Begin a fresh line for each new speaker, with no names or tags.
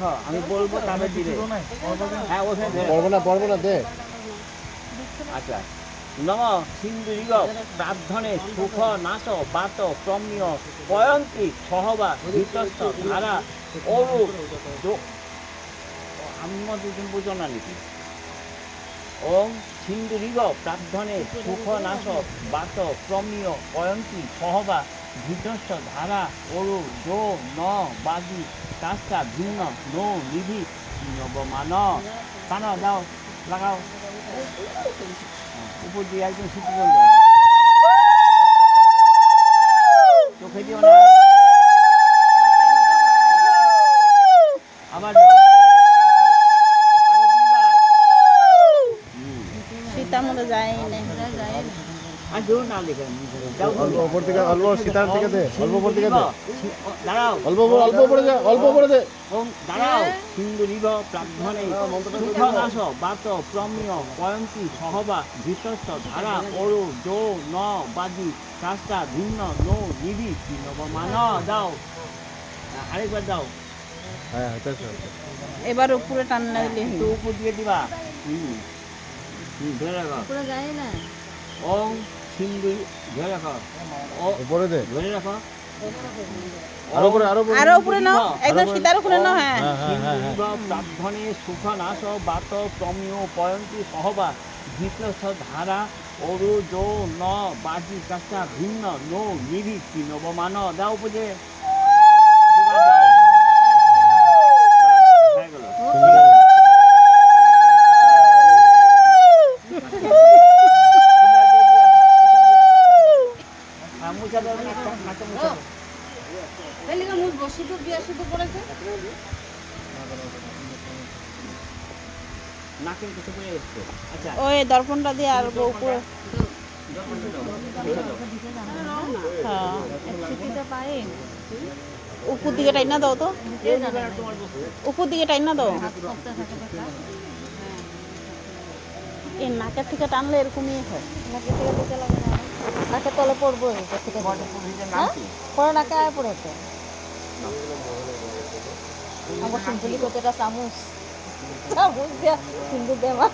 রাখো, আমি বলবো তবে দিবে। হ্যাঁ ওখানে
পড়বো না দে।
আচ্ছা, নম সিন্ধুরিগ প্রার্থনে সুখ নাশ বাত প্রম্য পয়ন্তি সহবা ধৃতস্থ ধারা অরু আমি মধ্যে তুমি বুঝো না নাকি? ওম সিন্ধুরিগ প্রার্থনে সুখ নাশ বাত প্রম্য পয়ন্তি সহবা ধৃতস্থ ধারা অরু যো ন বাজি কাস্তা ভিন্ন নো নিধি নবমান কান দাও লাগাও উপর দিয়ে একদম সিটি বন্ধ চোখে দিও না আবার দাও আরো দুইবার
সীতার মধ্যে যায় না
আর জোর না লেখে দাও
উপর থেকে অল্প সীতার থেকে দে, অল্প উপর থেকে দে,
দাঁড়াও
অল্প উপরে যা, অল্প উপরে দে।
ওম দাঁড়াও সিন্ধুরিগ প্রার্থনে সুখ নাশ বাত প্রম্য পয়ন্তি সহবা ধৃতস্থ ধারা অরু যো ন বাজি কাস্তা ভিন্ন নো নিধি নবমান দাও আরেকবার দাও
হ্যাঁ হইতাছে।
এবার উপরে টান লাগলে
একটু উপর দিয়ে দিবা ধরে রাখো
পুরো যায় না
ওম সিন্ধু ধরে রাখো
উপরে দে,
ধরে রাখো
আরো উপরে
আরো উপরে নাও, একদম সীতার উপরে নাও। হ্যাঁ
প্রার্থনে সুখ নাশ বাত প্রম্য পয়ন্তি সহবা ধৃতস্থ ধারা অরু যো ন বাজি কাস্তা ভিন্ন নো নিধি নবমান দাও উপরে জোগাড় দাও বাস, হয়ে গেল। মুছা দাও না, নাকে মুছা দাও।
তাহলে কি মুখ বসিত বিয়া শুধু করেছে
নাকের কিছু করে এসছে আচ্ছা
ওই দর্পণটা দিয়ে আর উপরে। হ্যাঁ
শিখিতে পারে
উপর দিকে টাইনা দাও তো, উপর দিকে টাইনা দাও।
সপ্তাহ থাকে দেখা
এই নাকের থেকে টানলে এরকমই হয়।
নাকি থেকে দিতে লাগে না নাকে তলে পড়বো থেকে পরে নাকে আয় পড়েছে আমার সিম্পলি কতটা চামচ চামচ দিয়া সিন্ধু দেওয়া